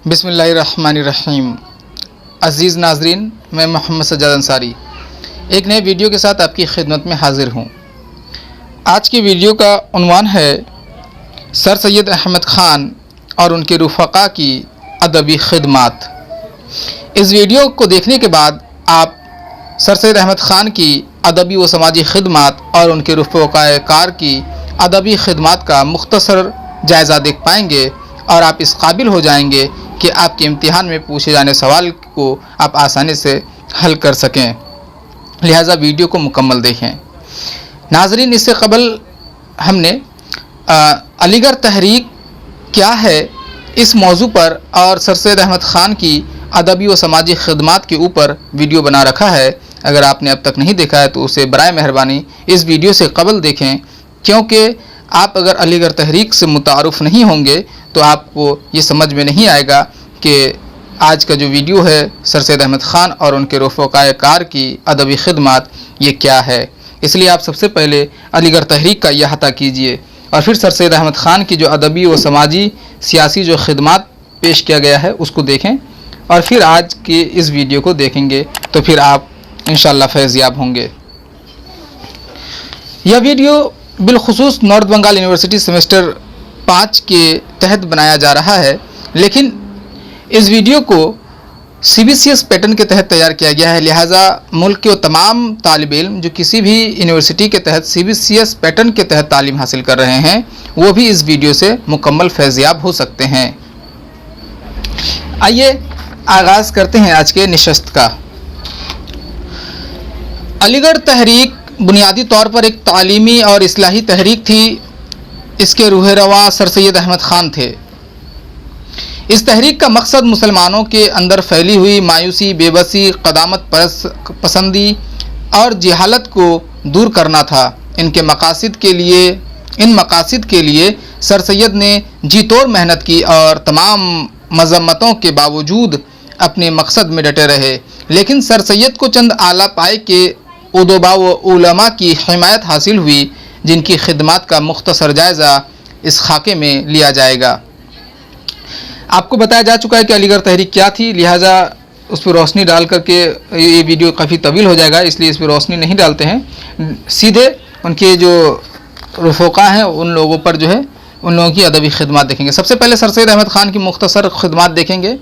बिस्मिल्लाहिर्रहमानिर्रहीम। अज़ीज़ नाज़रीन, मैं मोहम्मद सज्जाद अंसारी एक नए वीडियो के साथ आपकी खिदमत में हाज़िर हूँ। आज की वीडियो का उन्वान है सर सैयद अहमद ख़ान और उनके रुफ़क़ा की अदबी खिदमात। इस वीडियो को देखने के बाद आप सर सैयद अहमद ख़ान की अदबी व समाजी खिदमात और उनके रुफ़क़ाए कार की अदबी खिदमात का मुख्तसर जायज़ा देख पाएंगे और आप इस काबिल हो जाएंगे कि आपके इम्तिहान में पूछे जाने सवाल को आप आसानी से हल कर सकें। लिहाजा वीडियो को मुकम्मल देखें। नाज़रीन, इससे कबल हमने अलीगढ़ तहरीक क्या है इस मौजू पर और सर सैयद अहमद ख़ान की अदबी व समाजी खिदमात के ऊपर वीडियो बना रखा है। अगर आपने अब तक नहीं देखा है तो उसे बराए मेहरबानी इस वीडियो से कबल देखें, क्योंकि आप अगर अलीगढ़ तहरीक से मुतारुफ़ नहीं होंगे तो आपको ये समझ में नहीं आएगा कि आज का जो वीडियो है सर सैयद अहमद ख़ान और उनके रुफ़क़ाए कार की अदबी खिदमात ये क्या है। इसलिए आप सबसे पहले अलीगढ़ तहरीक का अहाता कीजिए और फिर सर सैयद अहमद ख़ान की जो अदबी व समाजी सियासी जो खिदमात पेश किया गया है उसको देखें और फिर आज के इस वीडियो को देखेंगे तो फिर आप इंशाअल्लाह फैज़याब होंगे। यह वीडियो बिलखुसूस नॉर्थ बंगाल यूनिवर्सिटी सेमेस्टर 5 के तहत बनाया जा रहा है, लेकिन इस वीडियो को CBCS पैटर्न के तहत तैयार किया गया है। लिहाजा मुल्क के तमाम तालिब इल्म जो किसी भी यूनिवर्सिटी के तहत CBCS पैटर्न के तहत तालीम हासिल कर रहे हैं वो भी इस वीडियो से मुकम्मल फैज़याब हो सकते हैं। आइए आगाज़ करते हैं आज के नशस्त का। अलीगढ़ तहरीक बुनियादी तौर पर एक तालीमी और इस्लाही तहरीक थी। इसके रूह रवा सर सैयद अहमद ख़ान थे। इस तहरीक का मकसद मुसलमानों के अंदर फैली हुई मायूसी, बेबसी, क़दामत पसंदी और जहालत को दूर करना था। इन मकासिद के लिए सर सैयद ने जी तोड़ मेहनत की और तमाम मज़म्मतों के बावजूद अपने मकसद में डटे रहे। लेकिन सर सैयद को चंद आला पाए के उदबा व उलमा की हिमायत हासिल हुई, जिनकी खिदमत का मुख्तसर जायज़ा इस खाके में लिया जाएगा। आपको बताया जा चुका है कि अलीगढ़ तहरीक क्या थी, लिहाजा उस पर रोशनी डाल करके ये वीडियो काफ़ी तवील हो जाएगा, इसलिए इस पर रोशनी नहीं डालते हैं। सीधे उनके जो रुफ़क़ा हैं उन लोगों पर जो है उन लोगों की अदबी खिदमत देखेंगे। सबसे पहले सर सैयद अहमद ख़ान की मुख्तसर खिदमत देखेंगे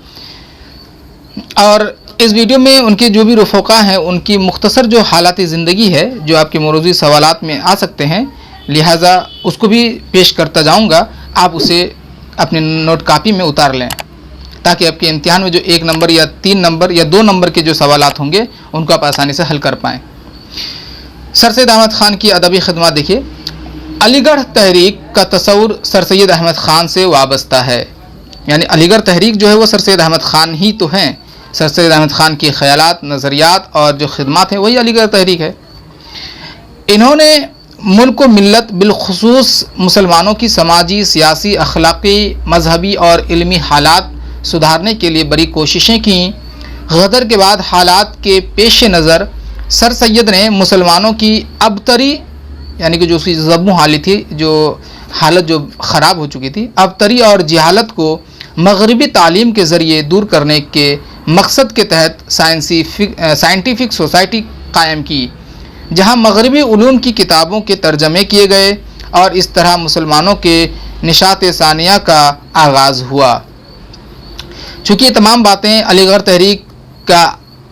और इस वीडियो में उनके जो भी रुफ़क़ा हैं उनकी मुख्तसर जो हालात ज़िंदगी है जो आपके मौजूदा सवालात में आ सकते हैं, लिहाजा उसको भी पेश करता जाऊंगा। आप उसे अपने नोट कापी में उतार लें ताकि आपके इम्तिहान में जो 1 नंबर या 3 नंबर या 2 नंबर के जो सवालात होंगे उनको आप आसानी से हल कर पाएँ। सर सैयद अहमद ख़ान की अदबी खिदमत देखिए। अलीगढ़ तहरीक का तस्वुर सर सैयद अहमद ख़ान से वाबस्ता है, यानी अलीगढ़ तहरीक जो है वो सर सैयद अहमद ख़ान ही तो हैं। सर सैयद अहमद ख़ान की ख़यालात, नज़रियात और जो खिदमत है वही अलीगढ़ तहरीक है। इन्होंने मुल्क व मिल्लत बिलखुसूस मुसलमानों की समाजी, सियासी, अखलाक़ी, मजहबी और इल्मी हालात सुधारने के लिए बड़ी कोशिशें की। गदर के बाद हालात के पेश नज़र सर सैयद ने मुसलमानों की अबतरी यानी कि जो उसकी ज़ब्बू हाली थी, जो हालत जो ख़राब हो चुकी थी, अबतरी और जहालत को मगरबी तालीम के ज़रिए दूर करने के मकसद के तहत साइंटिफिक सोसाइटी कायम की, जहां मगरबी उलूम की किताबों के तर्जमे किए गए और इस तरह मुसलमानों के निशात सानिया का आगाज़ हुआ। चूँकि ये तमाम बातें अलीगढ़ तहरीक का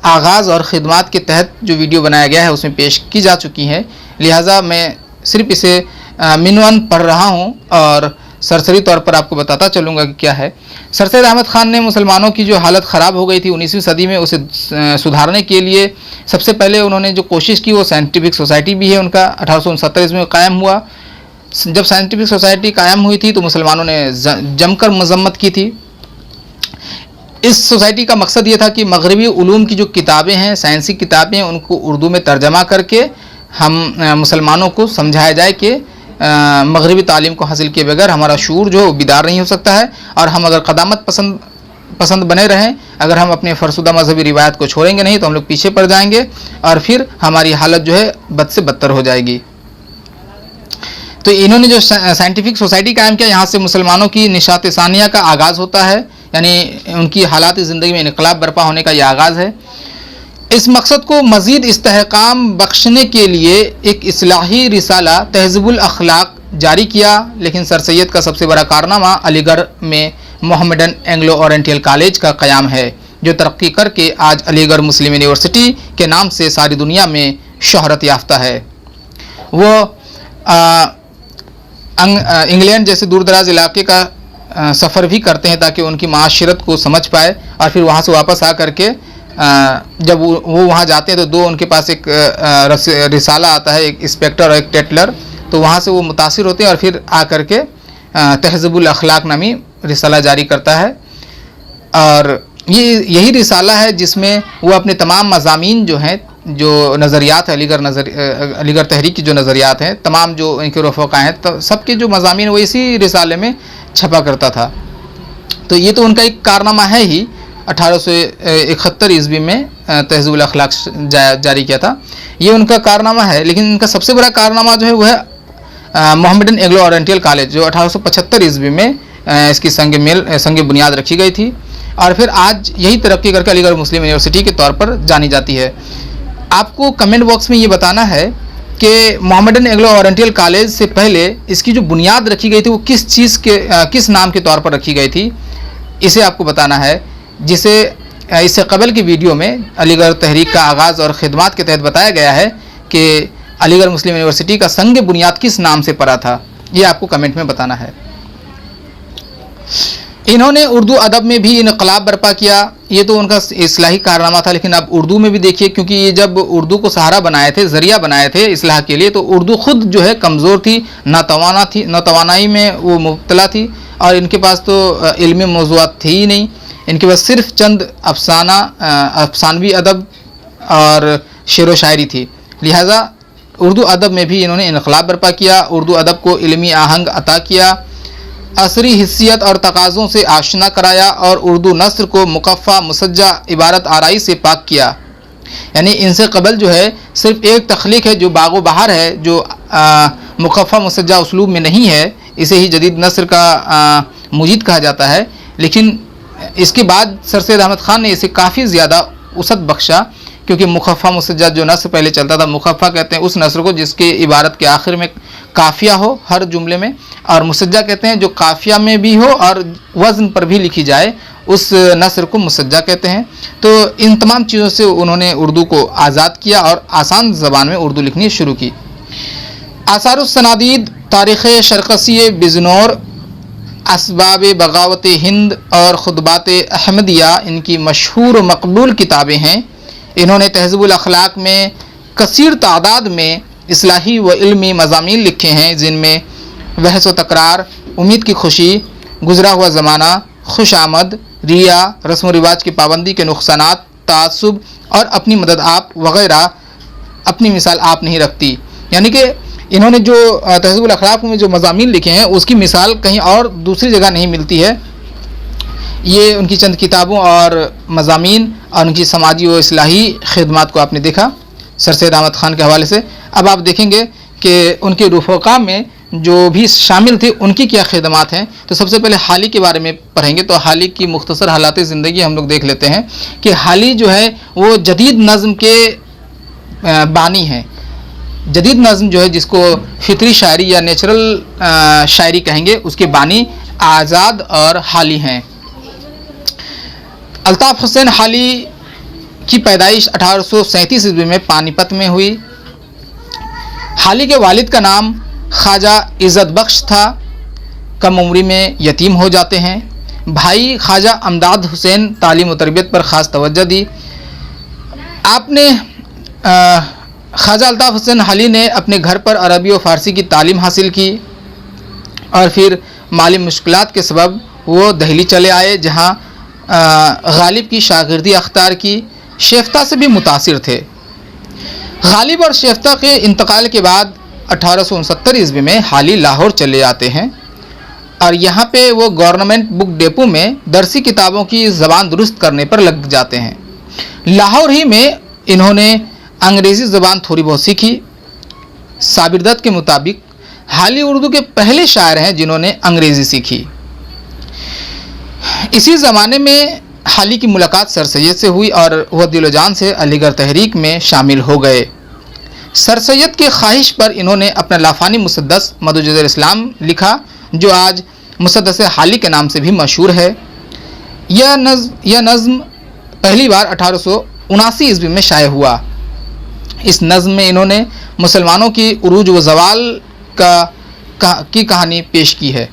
आगाज़ और ख़िदमत के तहत जो वीडियो बनाया गया है उसमें पेश की जा चुकी हैं, लिहाजा मैं सिर्फ़ इसे मिनवन पढ़ रहा हूँ और सरसरी तौर पर आपको बताता चलूँगा कि क्या है। सर सैयद अहमद ख़ान ने मुसलमानों की जो हालत ख़राब हो गई थी 19वीं सदी में, उसे सुधारने के लिए सबसे पहले उन्होंने जो कोशिश की वो साइंटिफिक सोसाइटी भी है उनका 1869 में कायम हुआ। जब साइंटिफिक सोसाइटी कायम हुई थी तो मुसलमानों ने जमकर मजम्मत की थी। इस सोसाइटी का मकसद ये था कि मगरबी उलूम की जो किताबें हैं, साइंसी किताबें हैं, उनको उर्दू में तर्जमा करके हम मुसलमानों को समझाया जाए कि मगरबी तालीम को हासिल किए बगैर हमारा शूर जो बिदार नहीं हो सकता है और हम अगर क़दामत पसंद बने रहें, अगर हम अपने फ़रसुदा मजहबी रिवायत को छोड़ेंगे नहीं तो हम लोग पीछे पड़ जाएंगे और फिर हमारी हालत जो है बद से बदतर हो जाएगी। तो इन्होंने जो साइंटिफिक सोसाइटी कायम किया, यहाँ से मुसलमानों की निशात सानिया का आगाज़ होता है। यानी उनकी हालात ज़िंदगी में इनकलाब बर्पा होने का यह आगाज़ है। इस मकसद को मज़ीद इस्तेहकाम बख्शने के लिए एक इस्लाही रिसाला तहज़ीबुल अखलाक जारी किया, लेकिन सर सैयद का सबसे बड़ा कारनामा अलीगढ़ में मोहम्मदन एंग्लो ओरिएंटल कॉलेज का क़याम है, जो तरक्की करके आज अलीगढ़ मुस्लिम यूनिवर्सिटी के नाम से सारी दुनिया में शोहरत याफ्ता है। वो इंग्लैंड जैसे दूर दराज इलाके का सफ़र भी करते हैं ताकि उनकी माशरत को समझ पाए, और फिर वहाँ से वापस आ करके जब वो वहाँ जाते हैं तो दो उनके पास एक रिसाला आता है, एक स्पेक्टर और एक टेटलर, तो वहाँ से वो मुतासिर होते हैं और फिर आ करके तहज़ीबुल अखलाक नामी रिसाला जारी करता है। और यही रिसाला है जिसमें वो अपने तमाम मज़ामीन जो हैं, जो नज़रियात है अलीगढ़ तहरीक की जो नज़रियात हैं, तमाम जो इनके रफ़क़ा हैं, तो सबके जो मज़ामीन वो इसी रिसाले में छपा करता था। तो ये तो उनका एक कारनामा है ही। 1871 ईस्वी में तहज़ीबुल अखलाक जारी किया था, ये उनका कारनामा है। लेकिन इनका सबसे बड़ा कारनामा जो है वह है मोहम्मदन एंग्लो ओरिएंटल कॉलेज, जो 1875 ईस्वी में इसकी संग बुनियाद रखी गई थी, और फिर आज यही तरक्की करके अलीगढ़ मुस्लिम यूनिवर्सिटी के तौर पर जानी जाती है। आपको कमेंट बॉक्स में ये बताना है कि मोहम्मदन एंग्लो ओरिएंटल कॉलेज से पहले इसकी जो बुनियाद रखी गई थी वो किस नाम के तौर पर रखी गई थी, इसे आपको बताना है। जिसे इससे कबल की वीडियो में अलीगढ़ तहरीक का आगाज़ और ख़िदमात के तहत बताया गया है कि अलीगढ़ मुस्लिम यूनिवर्सिटी का संग बुनियाद किस नाम से पड़ा था, ये आपको कमेंट में बताना है। इन्होंने उर्दू अदब में भी इनकलाब बर्पा किया, ये तो उनका इस्लाही कारनामा था। लेकिन अब उर्दू में भी देखिए, क्योंकि ये जब उर्दू को सहारा बनाए थे, ज़रिया बनाए थे इस्लाह के लिए, तो उर्दू ख़ुद जो है कमज़ोर थी, नातवानाई में वो मुब्तला थी, और इनके पास तो इल्मी मौज़ूआत थी ही नहीं। इनके पास सिर्फ चंद अफसानवी अदब और शेर व शायरी थी। लिहाजा उर्दू अदब में भी इन्होंने इनकलाब बर्पा किया, उर्दू अदब को इल्मी आहंग अता किया, असरी हिस्सियत और तकाज़ों से आशना कराया, और उर्दू नस्र को मुकफ़ा मुसज्जा इबारत आराई से पाक किया। यानी इनसे कबल जो है सिर्फ एक तख्लीक है जो बागो बहार है, जो मुकफ़ा मुसज्जा उसलूब में नहीं है, इसे ही जदीद नस्र का मुजीद कहा जाता है। लेकिन इसके बाद सर सैयद अहमद ख़ान ने इसे काफ़ी ज़्यादा उसत बख्शा, क्योंकि मुखफ़ा मुसज्जद जो नस्र पहले चलता था, मुखफ़ा कहते हैं उस नस्र को जिसके इबारत के आखिर में काफ़िया हो हर जुमले में, और मुसज्जा कहते हैं जो काफ़िया में भी हो और वज़न पर भी लिखी जाए, उस नस्र को मुसज्जा कहते हैं। तो इन तमाम चीज़ों से उन्होंने उर्दू को आज़ाद किया और आसान ज़बान में उर्दू लिखनी शुरू की। आसारुस सनादीद, तारीख़ शरक़सी बिजनौर, असबाब बगावत हिंद और खुतबात अहमदिया इनकी मशहूर व मकबूल किताबें हैं। इन्होंने तहज़ीबुल अखलाक में कसीर तादाद में इस्लाही व इल्मी मज़ामीन लिखे हैं, जिनमें बहस व तकरार, उम्मीद की खुशी, गुज़रा हुआ ज़माना, खुश आमद, रिया, रस्म व रिवाज की पाबंदी के नुकसानात, तासुब और अपनी मदद आप वग़ैरह, अपनी मिसाल आप नहीं रखती। यानी कि इन्होंने जो तहज़ीबुल अखलाक में जो मज़ामीन लिखे हैं उसकी मिसाल कहीं और दूसरी जगह नहीं मिलती है। ये उनकी चंद किताबों और मज़ामीन और उनकी समाजी व इस्लाही ख़िदमात को आपने देखा सर सैयद अहमद ख़ान के हवाले से। अब आप देखेंगे कि उनके रफ़क़ा में जो भी शामिल थे उनकी क्या ख़िदमात हैं। तो सबसे पहले हाली के बारे में पढ़ेंगे, तो हाली की मुख्तसर हालात ज़िंदगी हम लोग देख लेते हैं कि हाली जो है वो जदीद नज़्म के बानी हैं। जदीद नज़्म जो है जिसको फितरी शायरी या नेचुरल शायरी कहेंगे, उसके बानी आज़ाद और हाली हैं। अल्ताफ़ हुसैन हाली की पैदाइश 1837 ईस्वी में पानीपत में हुई। हाली के वालिद का नाम ख्वाजा इज़्ज़त बख्श था। कम उम्री में यतीम हो जाते हैं। भाई ख्वाजा अमदाद हुसैन तालीम व तरबियत पर ख़ास तवज्जो दी। आपने ख्वाजा अल्ताफ़ हुसैन हाली ने अपने घर पर अरबी व फ़ारसी की तालीम हासिल की, और फिर माली मुश्किलात के सबब वो दिल्ली चले आए, जहाँ गालिब की शागिर्दी अख्तार की। शेफ्ता से भी मुतासिर थे। गालिब और शेफ्ता के इंतकाल के बाद 1869 ईस्वी में हाली लाहौर चले आते हैं, और यहाँ पे वो गवर्नमेंट बुक डेपो में दरसी किताबों की ज़बान दुरुस्त करने पर लग जाते हैं। लाहौर ही में इन्होंने अंग्रेज़ी ज़बान थोड़ी बहुत सीखी। साबिर दत्त के मुताबिक हाली उर्दू के पहले शायर हैं जिन्होंने अंग्रेज़ी सीखी। इसी ज़माने में हाली की मुलाकात सर सैयद से हुई और वह दिलो जान से अलीगढ़ तहरीक में शामिल हो गए। सर सैयद की ख्वाहिश पर इन्होंने अपना लाफानी मुसद्दस मदुजुल इस्लाम लिखा, जो आज मुसद्दस हाली के नाम से भी मशहूर है। यह नज़्म पहली बार 1879 ईस्वी में शाये हुआ। इस नज़्म में इन्होंने मुसलमानों की उरूज व ज़वाल की कहानी पेश की है।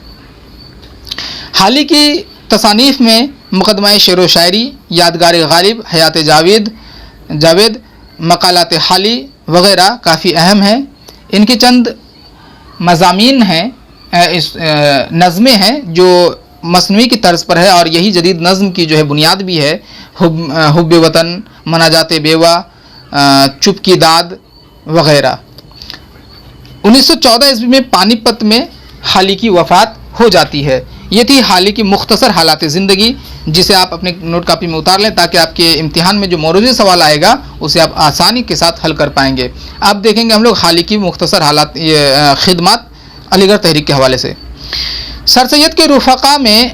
हाली की तसानीफ़ में मुक़दमा शेर व शायरी, यादगार गालिब, हयात जावेद, मकालात हाली वग़ैरह काफ़ी अहम हैं। इनके चंद मज़ामीन हैं, नज़में हैं जो मसनवी की तर्ज पर है और यही जदीद नज़्म की जो है बुनियाद भी है। हुब्बे वतन, मनाजाते बेवा, चुप की दाद वग़ैरह। 1914 ईस्वी में पानीपत में हाली की वफ़ात हो जाती है। ये थी हाली की मुख्तसर हालात ज़िंदगी, जिसे आप अपने नोट कापी में उतार लें ताकि आपके इम्तिहान में जो मौरूज़ी सवाल आएगा उसे आप आसानी के साथ हल कर पाएंगे। अब देखेंगे हम लोग हाली की मुख्तसर हालात खिदमत अलीगढ़ तहरीक के हवाले से। सर सैयद के रुफ़क़ा में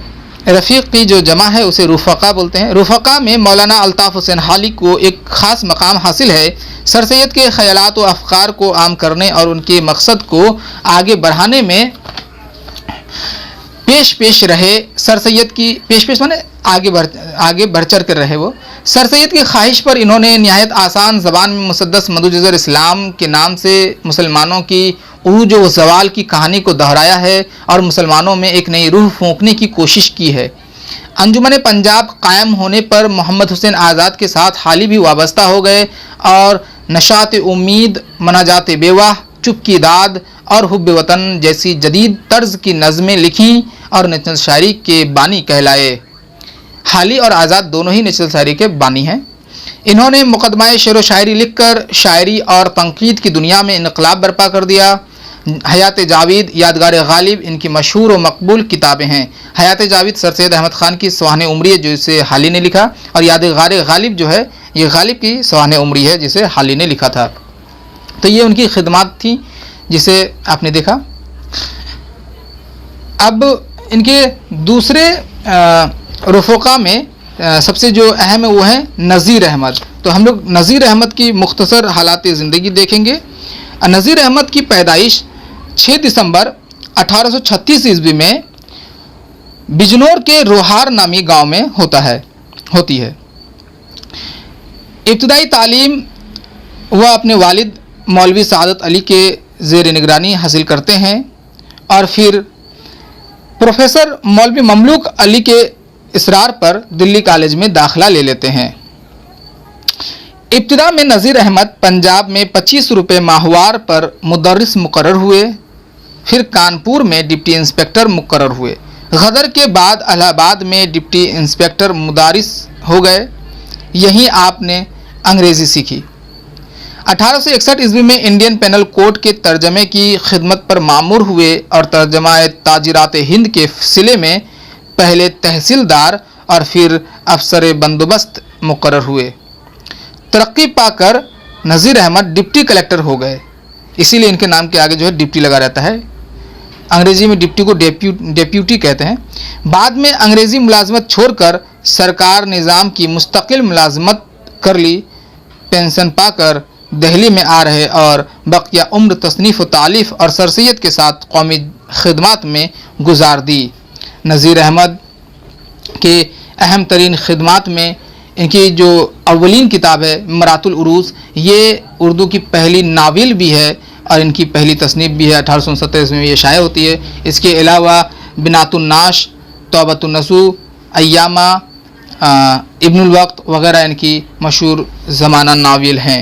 रफ़ीक़ की जो जमा है उसे रुफ़क़ा बोलते हैं। रुफ़क़ा में मौलाना अल्ताफ़ हुसैन हाली को एक ख़ास मकाम हासिल है। सर सैयद के ख़यालात व अफ़कार को आम करने और उनके मकसद को आगे बढ़ाने में पेश रहे। सर सैयद की पेश माने आगे बढ़ चढ़ कर रहे वो। सर सैयद की ख्वाहिश पर इन्होंने निहायत आसान ज़बान में मुसद्दस मदुजुल इस्लाम के नाम से मुसलमानों की उरूज व ज़वाल की कहानी को दोहराया है और मुसलमानों में एक नई रूह फूंकने की कोशिश की है। अंजुमन पंजाब कायम होने पर मोहम्मद हुसैन आज़ाद के साथ हाली भी वाबस्ता हो गए और नशात उम्मीद, मनाजात बेवाह, चुप की दाद और हुब्बे वतन जैसी जदीद तर्ज की नज़में लिखी और नेचुरल शायरी के बानी कहलाए। हाली और आज़ाद दोनों ही नेचुरल शायरी के बानी हैं। इन्होंने मुक़दमा शेर व शायरी लिखकर शायरी और तंक़ीद की दुनिया में इनकलाब बर्पा कर दिया। हयात जावेद, यादगार गालिब इनकी मशहूर व मकबूल किताबें हैं। हयात जावेद सर सैयद अहमद ख़ान की सवाहन उम्री है जिसे हाली ने लिखा, और यादगार गालिब जो है ये गालिब की सवाहन उम्री है जिसे हाली ने लिखा था। तो ये उनकी खिदमत थी जिसे आपने देखा। अब इनके दूसरे रुफ़क़ा में सबसे जो अहम है वो है नज़ीर अहमद। तो हम लोग नज़ीर अहमद की मुख्तसर हालात ज़िंदगी देखेंगे। नज़ीर अहमद की पैदाइश 6 दिसंबर 1836 ईस्वी में बिजनौर के रोहार नामी गांव में होती है। इब्तदाई तालीम वह अपने वालिद मौलवी सादत अली के ज़ेर निगरानी हासिल करते हैं और फिर प्रोफेसर मौलवी ममलूक अली के इसरार पर दिल्ली कॉलेज में दाखिला ले लेते हैं। इब्तिदा में नज़ीर अहमद पंजाब में 25 रुपये माहवार पर मुदर्रिस मुकर्रर हुए, फिर कानपुर में डिप्टी इंस्पेक्टर मुकर्रर हुए। गदर के बाद इलाहाबाद में डिप्टी इंस्पेक्टर मुदारिस हो गए। यहीं आपने अंग्रेज़ी सीखी। 1861 ईस्वी में इंडियन पेनल कोड के तर्जमे की खिदमत पर मामूर हुए और तर्जमा ताजिरात हिंद के सिले में पहले तहसीलदार और फिर अफसर बंदोबस्त मुकर्रर हुए। तरक्की पाकर नज़ीर अहमद डिप्टी कलेक्टर हो गए, इसीलिए इनके नाम के आगे जो है डिप्टी लगा रहता है। अंग्रेज़ी में डिप्टी को डेप्यूटी कहते हैं। बाद में अंग्रेज़ी मुलाजमत छोड़कर सरकार निज़ाम की मुस्तकिल मुलाजमत कर ली। पेंशन पाकर दिल्ली में आ रहे और बकिया उम्र तसनीफ़ व तालीफ़ और सर सैयद के साथ कौमी खिदमत में गुजार दी। नज़ीर अहमद के अहम तरीन खिदमत में इनकी जो अव्वलीन किताब है मरातुल उरूज़, ये उर्दू की पहली नावल भी है और इनकी पहली तसनीफ़ भी है। 1870 में ये शाये होती है। इसके अलावा बिनातुन नाश, तौबतुन नसू, अय्यामा, इब्नुल वक्त वग़ैरह इनकी मशहूर ज़माना नावल हैं।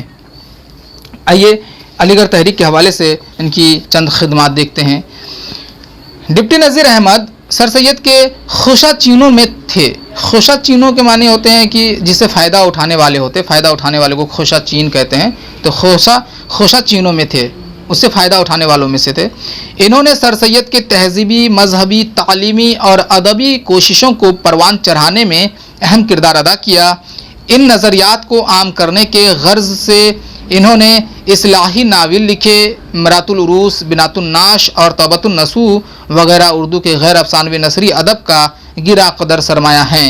आइए अलीगढ़ तहरीक के हवाले से इनकी चंद खिदमत देखते हैं। डिप्टी नज़ीर अहमद सर सैयद के खुशा चीनों में थे। खुशा चीनों के माने होते हैं कि जिससे फ़ायदा उठाने वाले होते, फ़ायदा उठाने वाले को खुशा चीन कहते हैं। तो खुशा चीनों में थे, उससे फ़ायदा उठाने वालों में से थे। इन्होंने सर सैयद के तहज़ीबी, मजहबी, तालीमी और अदबी कोशिशों को परवान चढ़ाने में अहम किरदार अदा किया। इन नज़रियात को आम करने के गर्ज से इन्होंने इस्लाही नाविल लिखे, मरातुल उरूस, बिनातुन नाश और तौबतुन नसू वगैरह उर्दू के गैर अफसानवी नसरी अदब का गिरा कदर सरमाया हैं।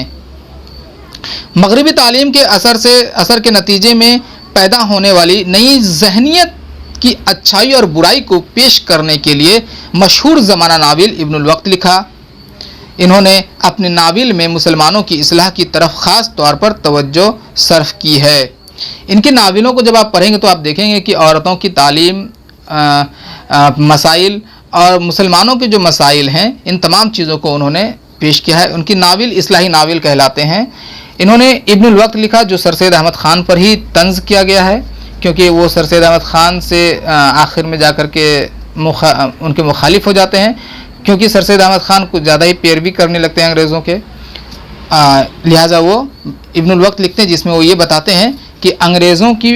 मगरबी तालीम के असर के नतीजे में पैदा होने वाली नई जहनियत की अच्छाई और बुराई को पेश करने के लिए मशहूर ज़माना नाविल इब्नुल वक्त लिखा। इन्होंने अपने नाविल में मुसलमानों की इस्लाह की तरफ ख़ास तौर पर तवज्जो सर्फ की है। इनके नाविलों को जब आप पढ़ेंगे तो आप देखेंगे कि औरतों की तालीम, मसाइल और मुसलमानों के जो मसाइल हैं, इन तमाम चीज़ों को उन्होंने पेश किया है। उनकी नाविल इस्लाही नाविल कहलाते हैं। इन्होंने इब्नुल वक्त लिखा जो सर सैयद अहमद ख़ान पर ही तंज़ किया गया है, क्योंकि वो सर सैयद अहमद ख़ान से आखिर में जाकर के उनके मुखालिफ हो जाते हैं, क्योंकि सर सैयद अहमद ख़ान कुछ ज़्यादा ही पैरवी करने लगते हैं अंग्रेज़ों के। लिहाजा वो इब्नुल वक्त लिखते हैं जिसमें वो ये बताते हैं कि अंग्रेज़ों की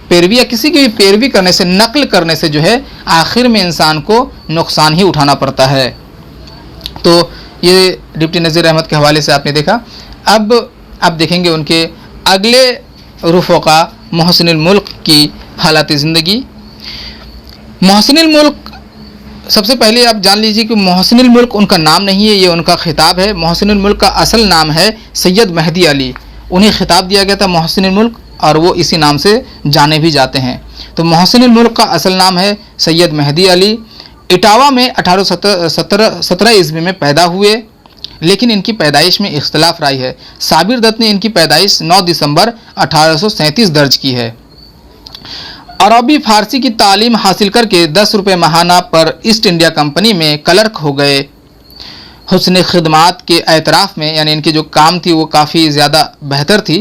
पैरवी या किसी की भी पैरवी करने से, नकल करने से जो है आखिर में इंसान को नुकसान ही उठाना पड़ता है। तो ये डिप्टी नज़ीर अहमद के हवाले से आपने देखा। अब आप देखेंगे उनके अगले रुफ़क़ा मोहसिनुल मुल्क की हालात ज़िंदगी। मोहसिनुल मुल्क, सबसे पहले आप जान लीजिए कि मोहसिनुल मुल्क उनका नाम नहीं है, ये उनका खिताब है। मोहसिनुल मुल्क का असल नाम है सैयद मेहदी अली। उन्हें खिताब दिया गया था मोहसिनुल मुल्क और वो इसी नाम से जाने भी जाते हैं। तो मोहसिनुल मुल्क का असल नाम है सैयद मेहदी अली। इटावा में 1817 ईस्वी में पैदा हुए, लेकिन इनकी पैदाइश में इख्तलाफ राय है। साबिर दत्त ने इनकी पैदाइश 9 दिसंबर 1837 दर्ज की है। अरबी फ़ारसी की तालीम हासिल करके 10 रुपये माहाना पर ईस्ट इंडिया कंपनी में क्लर्क हो गए। हुस्न खिदमात के एतराफ़ में, यानी इनकी जो काम थी वो काफ़ी ज़्यादा बेहतर थी,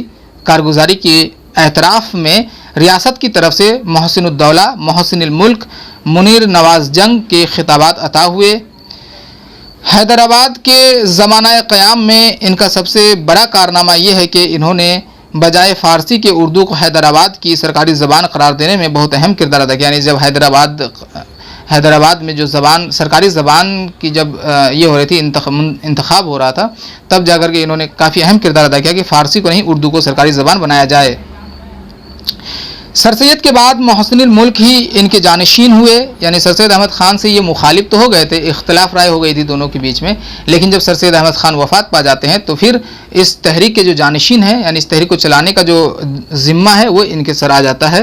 कारगुजारी के एतराफ़ में रियासत की तरफ से मोहसिनुद्दौला, मोहसिनुल मुल्क, मुनीर नवाज जंग के खिताबात अता हुए। हैदराबाद के ज़माना क़याम में इनका सबसे बड़ा कारनामा यह है कि इन्होंने बजाय फ़ारसी के उर्दू को हैदराबाद की सरकारी ज़बान करार देने में बहुत अहम किरदार अदा किया। यानी जब हैदराबाद में जो ज़बान, सरकारी ज़बान की जब ये हो रही थी, इंतखाब हो रहा था, तब जाकर के इन्होंने काफ़ी अहम किरदार अदा किया कि फ़ारसी को नहीं उर्दू को सरकारी ज़बान बनाया जाए। सर सैयद के बाद मोहसिनुल मुल्क ही इनके जानशीन हुए। यानी सर सैयद अहमद ख़ान से ये मुखालिफ तो हो गए थे, इख्तलाफ राय हो गई थी दोनों के बीच में, लेकिन जब सर सैयद अहमद ख़ान वफ़ात पा जाते हैं तो फिर इस तहरीक के जो जानशीन हैं, यानी इस तहरीक को चलाने का जो ज़िम्मा है वो इनके सर आ जाता है।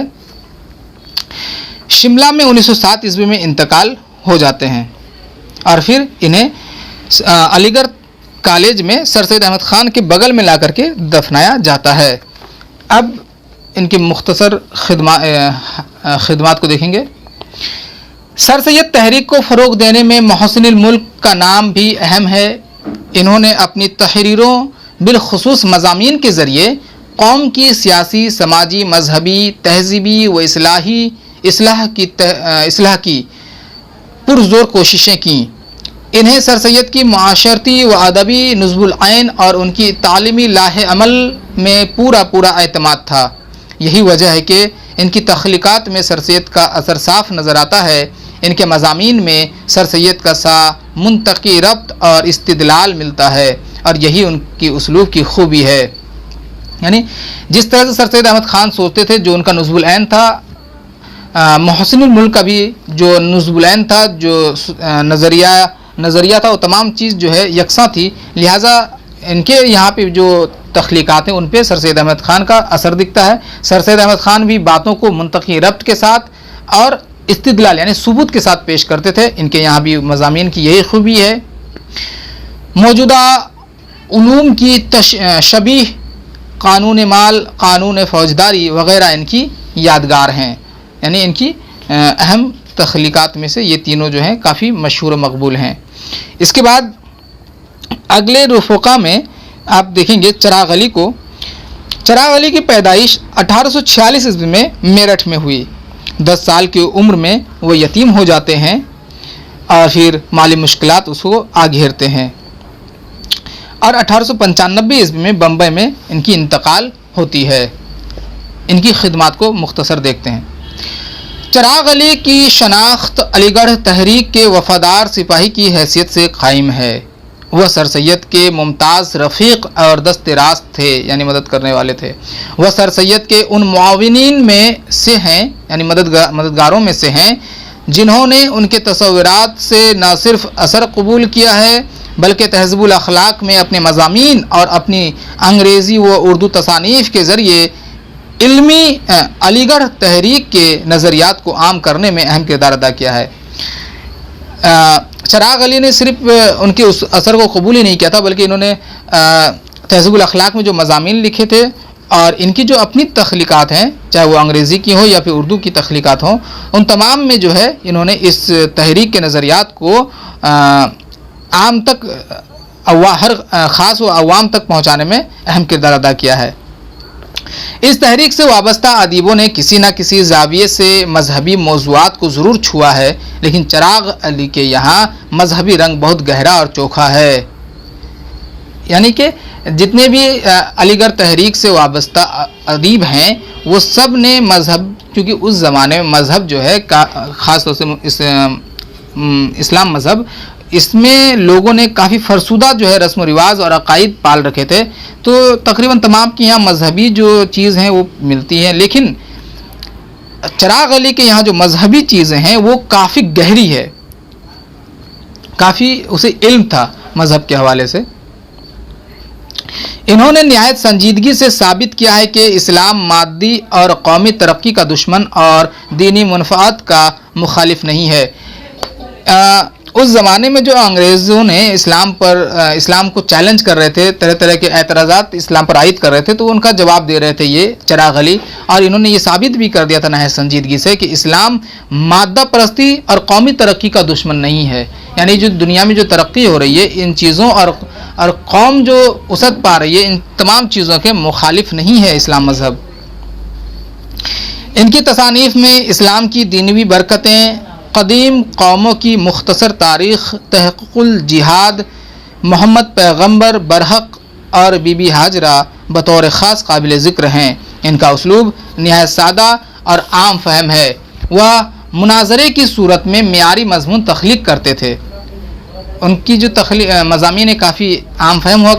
शिमला में 1907 ईस्वी में इंतकाल हो जाते हैं और फिर इन्हें अलीगढ़ कॉलेज में सर सैयद अहमद ख़ान के बगल में ला करके दफनाया जाता है। अब इनकी मुख्तसर खिदमात को देखेंगे। सर सैयद तहरीक को फ़रोग़ देने में मोहसिनुल मुल्क का नाम भी अहम है। इन्होंने अपनी तहरीरों बिलखुसूस मज़ामीन के ज़रिए कौम की सियासी, समाजी, मजहबी, तहज़ीबी व इस्लाह की पुरज़ोर कोशिशें की। इन्हें सर सैयद की माशरती व अदबी नुज़्बुल ऐन और उनकी तालीमी लाहे अमल में पूरा एतमाद था। यही वजह है कि इनकी तख्लीक़ात में सर सैयद का असर साफ नज़र आता है। इनके मज़ामीन में सर सैयद का सा मुंतकी रब्त और इस्तिदलाल मिलता है और यही उनकी उसलूब की खूबी है। यानी जिस तरह से सर सैयद अहमद ख़ान सोचते थे, जो उनका नुज़्बुल ऐन था, मोहसिनुल मुल्क का भी जो नुज़्बुल ऐन था, जो नज़रिया था, वो तमाम चीज़ जो है यकसा थी। लिहाजा इनके यहाँ पे जो तख्लीक़ात हैं उन पे सर सैयद अहमद ख़ान का असर दिखता है। सर सैयद अहमद ख़ान भी बातों को मुंतकी रब्त के साथ और इस्तिदलाल यानी सबूत के साथ पेश करते थे। इनके यहाँ भी मज़ामीन की यही खूबी है। मौजूदा उलूम की शबीह कानून माल, कानून फ़ौजदारी वग़ैरह इनकी यादगार हैं। यानी इनकी अहम तख्लीक़ात में से ये तीनों जो हैं काफ़ी मशहूर मकबूल हैं। इसके बाद अगले रुफ़क़ा में आप देखेंगे चिराग अली को। चिराग अली की पैदाइश 1846 ईस्वी में मेरठ में हुई। 10 साल की उम्र में वो यतीम हो जाते हैं और फिर माली मुश्किलात उसको आ घेरते हैं और 1895 ईस्वी में बम्बई में इनकी इंतकाल होती है। इनकी खिदमात को मुख्तसर देखते हैं। चिराग अली की शनाख्त अलीगढ़ तहरीक के वफ़ादार सिपाही की हैसियत से कायम है। वह सर सैयद के मुमताज़ रफ़ीक और दस्ते रास्त थे, यानी मदद करने वाले थे। वह सर सैयद के उन मुआविनीन में से हैं, यानी मददगारों में से हैं, जिन्होंने उनके तसव्वुरात से न सिर्फ असर कबूल किया है बल्कि तहज़्ज़ुबुल अखलाक में अपने मज़ामीन और अपनी अंग्रेज़ी व उर्दू तसानीफ़ के ज़रिए इल्मी अलीगढ़ तहरीक के नज़रियात को आम करने में अहम किरदार अदा किया है। चिराग अली ने सिर्फ उनके उस असर को कबूल ही नहीं किया था, बल्कि इन्होंने तहज़्ज़ुबुल अखलाक में जो मज़ामीन लिखे थे और इनकी जो अपनी तख्लीक़ात हैं, चाहे वो अंग्रेज़ी की हो या फिर उर्दू की तख्लीक़ात हों, उन तमाम में जो है इन्होंने इस तहरीक के नज़रियात को आम तक हर ख़ास व अवाम तक पहुँचाने में अहम किरदार अदा किया है। इस तहरीक से वाबस्ता अदीबों ने किसी न किसी ज़ाविये से मजहबी मौज़ूआत को ज़रूर छुआ है, लेकिन चिराग अली के यहाँ मजहबी रंग बहुत गहरा और चोखा है। यानी कि जितने भी अलीगढ़ तहरीक से वाबस्ता अदीब हैं वो सब ने मज़हब, क्योंकि उस ज़माने में मज़हब जो है ख़ास तौर से इस्लाम मज़हब, इसमें लोगों ने काफ़ी फरसुदा जो है रस्म व रिवाज और अकायद पाल रखे थे, तो तकरीबन तमाम के यहाँ मजहबी जो चीज़ हैं वो मिलती हैं, लेकिन चिराग अली के यहाँ जो मजहबी चीज़ें हैं वो काफ़ी गहरी है, काफ़ी उसे इल्म था मज़हब के हवाले से। इन्होंने निहायत संजीदगी से साबित किया है कि इस्लाम मादी और कौमी तरक्की का दुश्मन और दीनी मुनफ़ात का मुखालिफ नहीं है। उस ज़माने में जो अंग्रेज़ों ने इस्लाम को चैलेंज कर रहे थे, तरह तरह के एतराज़ात इस्लाम पर आयद कर रहे थे, तो उनका जवाब दे रहे थे ये चिराग अली, और इन्होंने ये साबित भी कर दिया था नहायत संजीदगी से कि इस्लाम मादा परस्ती और कौमी तरक्की का दुश्मन नहीं है। यानी जो दुनिया में जो तरक्की हो रही है, इन चीज़ों और कौम जो उसत पा रही है, इन तमाम चीज़ों के मुखालिफ नहीं है इस्लाम मज़हब। इनकी तसानीफ़ में इस्लाम की दीनवी बरकतें, कदीम कौमों की मुख्तसर तारीख़, तहक़्क़ुल जिहाद, मोहम्मद पैगम्बर बरहक और बीबी हाजरा बतौर ख़ास काबिल ज़िक्र हैं। इनका उसलूब निहायत सादा और आम फहम है। वह मुनाजरे की सूरत में मियारी मज़मून तख्लीक़ करते थे। उनकी जो मज़ामीन काफ़ी आम फहम हुआ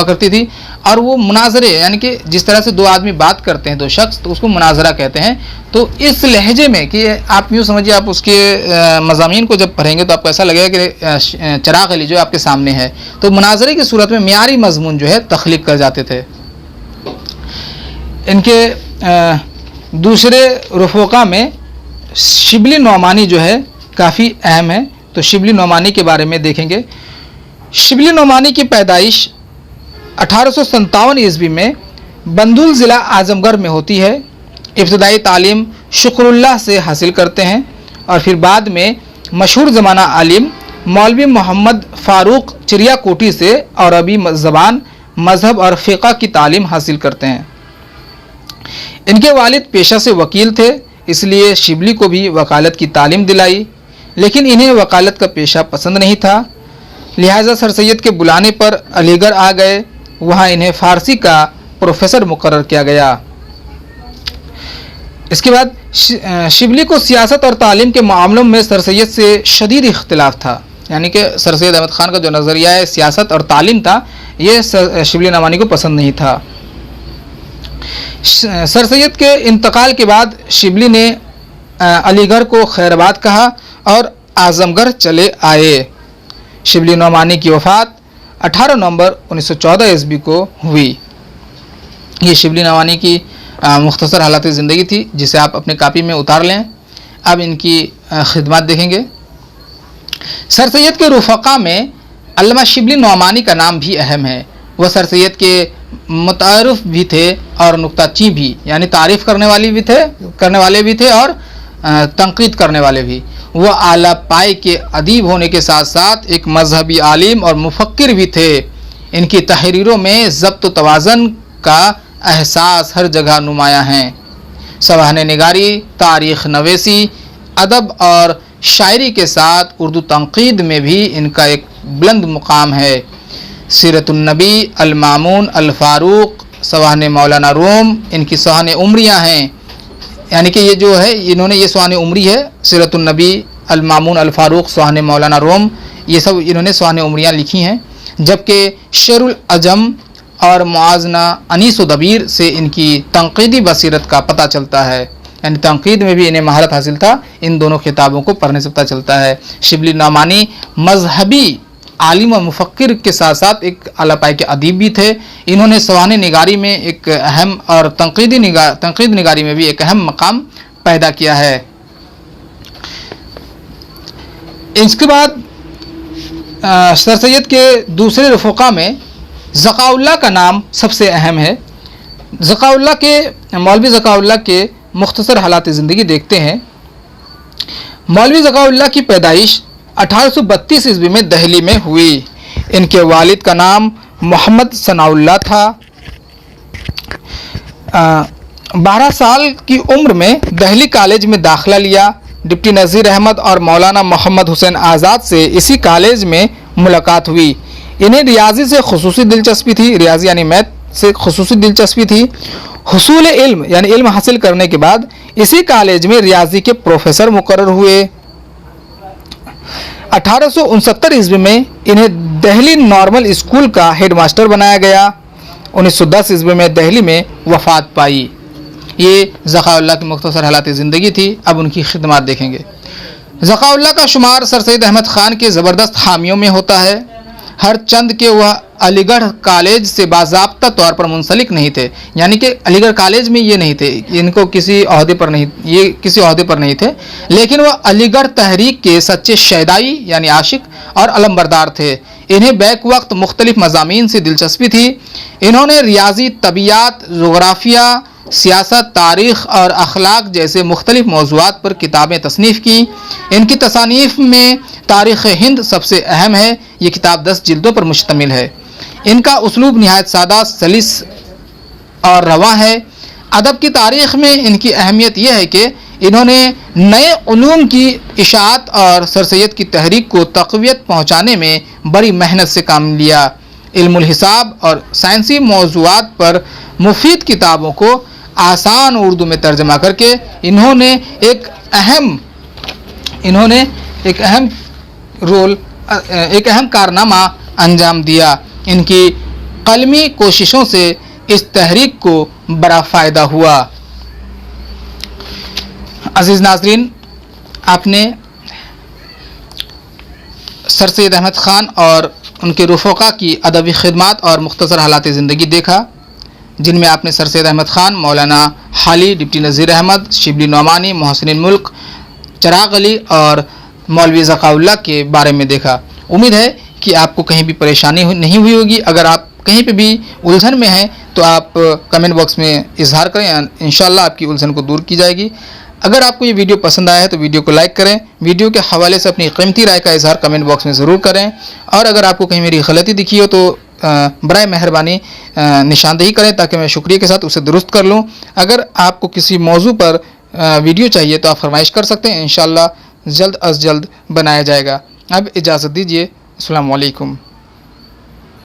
करती थी, और वो मुनाजरे, यानी कि जिस तरह से दो आदमी बात करते हैं, दो शख्स, तो उसको मुनाजरा कहते हैं। तो इस लहजे में कि आप यूँ समझिए, आप उसके मज़ामीन को जब पढ़ेंगे तो आपको ऐसा लगेगा कि चिराग अली जो आपके सामने है, तो मुनाजरे की सूरत में मियारी मज़मून जो है तख्लीक़ कर जाते थे। इनके दूसरे रफ़ोक़ा में शिबली नौमानी जो है काफ़ी अहम है। तो शिबली नौमानी के बारे में देखेंगे। शिबली नौमानी की पैदाइश 1857 ईस्वी में बंदुल ज़िला आज़मगढ़ में होती है। इब्तदाई तालीम शुक्रुल्लाह से हासिल करते हैं और फिर बाद में मशहूर ज़माना आलिम मौलवी मोहम्मद फ़ारूक चिड़ियाकोटी से अरबी ज़बान, मज़हब और फ़िक़्ह की तालीम हासिल करते हैं। इनके वालिद पेशा से वकील थे, इसलिए शिबली को भी वकालत की तालीम दिलाई, लेकिन इन्हें वकालत का पेशा पसंद नहीं था। लिहाजा सर सैयद के बुलाने पर अलीगढ़ आ गए। वहाँ इन्हें फ़ारसी का प्रोफेसर मुकर्रर किया गया। इसके बाद शिबली को सियासत और तालीम के मामलों में सर सैयद से शदीद इख्तिलाफ था। यानी कि सर सैयद अहमद ख़ान का जो नज़रिया है सियासत और तालीम था, ये शिबली नौमानी को पसंद नहीं था। सर सैयद के इंतकाल के बाद शिबली ने अलीगढ़ को खैराबाद कहा और आज़मगढ़ चले आए। शिबली नौमानी की वफ़ात 18 नवंबर 1914 ईस्वी को हुई। ये शिबली नौमानी की मुख्तसर हालात ज़िंदगी थी, जिसे आप अपने कापी में उतार लें। अब इनकी खिदमत देखेंगे। सर सैयद के रफ़क़ा में अल्लामा शिबली नौमानी का नाम भी अहम है। वह सर सैयद के मुतारिफ़ भी थे और नुक्ताची भी, यानी तारीफ़ करने वाले भी थे और तंक़ीद करने वाले भी। वह आला पाए के अदीब होने के साथ साथ एक मजहबी आलिम और मुफक्किर भी थे। इनकी तहरीरों में ज़ब्त तवाज़न का एहसास हर जगह नुमायाँ हैं। सवाहने निगारी, तारीख़ नवेसी, अदब और शायरी के साथ उर्दू तंक़ीद में भी इनका एक बुलंद मुकाम है। सीरतुन्नबी, अल-मामून, अल-फ़ारूक, सवाहने मौलाना रूम इनकी सवाहने उम्रियाँ हैं। यानी कि ये जो है, इन्होंने ये सवाहने उम्री है, सीरतुन्नबी अल मामून अल फारूक सुहाने मौलाना रोम, ये सब इन्होंने सुहाने उमरियाँ लिखी हैं। जबकि शेरुल अजम और मुआजना अनीस व दबीर से इनकी तंक़ीदी बसीरत का पता चलता है, यानी तंक़ीद में भी इन्हें महारत हासिल था। इन दोनों किताबों को पढ़ने से पता चलता है। शिबली नौमानी मजहबी आलिम और मुफ़क्किर के साथ साथ एक आला पाए के अदीब भी थे। इन्होंने सवाने निगारी में एक अहम और तंक़ीद निगारी में भी एक अहम मकाम पैदा किया है। इसके बाद सर सैयद के दूसरे रफ़क़ा में ज़काउल्लाह का नाम सबसे अहम है। मौलवी ज़काउल्लाह के मुख्तसर हालात ज़िंदगी देखते हैं। मौलवी ज़काउल्लाह की पैदाइश 1832 ईस्वी में दहली में हुई। इनके वालिद का नाम मोहम्मद सनाउल्लाह था। 12 साल की उम्र में दहली कॉलेज में दाखिला लिया। डिप्टी नज़ीर अहमद और मौलाना मोहम्मद हुसैन आज़ाद से इसी कॉलेज में मुलाकात हुई। इन्हें रियाजी से खुसूसी दिलचस्पी थी, रियाजी यानी मैथ से खुसूसी दिलचस्पी थी। हुसूल इल्म यानी इल्म हासिल करने के बाद इसी कॉलेज में रियाजी के प्रोफेसर मुकर्रर हुए। 1869 ईस्वी में इन्हें दिल्ली नॉर्मल स्कूल का हेडमास्टर बनाया गया। 1910 ईस्वी में दिल्ली में वफ़ात पाई। ये ज़काउल्लाह की मुख्तसर हालात ज़िंदगी थी। अब उनकी खिदमत देखेंगे। ज़काउल्लाह का शुमार सर सैयद अहमद ख़ान के ज़बरदस्त हामियों में होता है। हर चंद के वह अलीगढ़ कॉलेज से बाज़ाब्ता तौर पर मुंसलिक नहीं थे, यानी कि अलीगढ़ कॉलेज में ये नहीं थे, इनको किसी अहदे पर नहीं थे, लेकिन वह अलीगढ़ तहरीक के सच्चे शैदाई यानी आशिक और अलमबरदार थे। इन्हें बैक वक्त मुख्तलिफ मज़ामीन से दिलचस्पी थी। इन्होंने रियाजी, तबियात, जोग्राफिया, सियासत, तारीख़ और अखलाक जैसे मुख्तलिफ मौज़ूआत पर किताबें तसनीफ़ की। इनकी तसानीफ़ में तारीख़ हिंद सबसे अहम है। ये किताब 10 जिल्दों पर मुश्तमिल है। इनका उसलूब नहायत सादा, सलीस और रवा है। अदब की तारीख़ में इनकी अहमियत यह है कि इन्होंने नए उलूम की इशाअत और सर सैयद की तहरीक को तक़वियत पहुँचाने में बड़ी मेहनत से काम लिया। इल्मुल हिसाब और साइंसी मौज़ूआत पर मुफीद किताबों को आसान उर्दू में तर्जमा करके इन्होंने एक अहम कारनामा अंजाम दिया। इनकी कलमी कोशिशों से इस तहरीक को बड़ा फ़ायदा हुआ। अज़ीज़ नाज़रीन, आपने सर सैयद अहमद ख़ान और उनके रफ़क़ा की अदबी खिदमत और मुख्तसर हालात ज़िंदगी देखा, जिनमें आपने सर सैयद अहमद ख़ान, मौलाना हाली, डिप्टी नज़ीर अहमद, शिबली नौमानी, मोहसिन मुल्क, चिराग अली और मौलवी ज़काउल्लाह के बारे में देखा। उम्मीद है कि आपको कहीं भी परेशानी नहीं हुई होगी। अगर आप कहीं पे भी उलझन में हैं तो आप कमेंट बॉक्स में इजहार करें, इंशाअल्लाह आपकी उलझन को दूर की जाएगी। अगर आपको ये वीडियो पसंद आया है तो वीडियो को लाइक करें। वीडियो के हवाले से अपनी कीमती राय का इजहार कमेंट बॉक्स में ज़रूर करें। और अगर आपको कहीं मेरी गलती दिखी हो तो बराए मेहरबानी निशानदेही करें ताकि मैं शुक्रिया के साथ उसे दुरुस्त कर लूँ। अगर आपको किसी मौजू पर वीडियो चाहिए तो आप फरमाइश कर सकते हैं, इंशाअल्लाह जल्द अज़ जल्द बनाया जाएगा। अब इजाज़त दीजिए। अस्सलामु अलैकुम।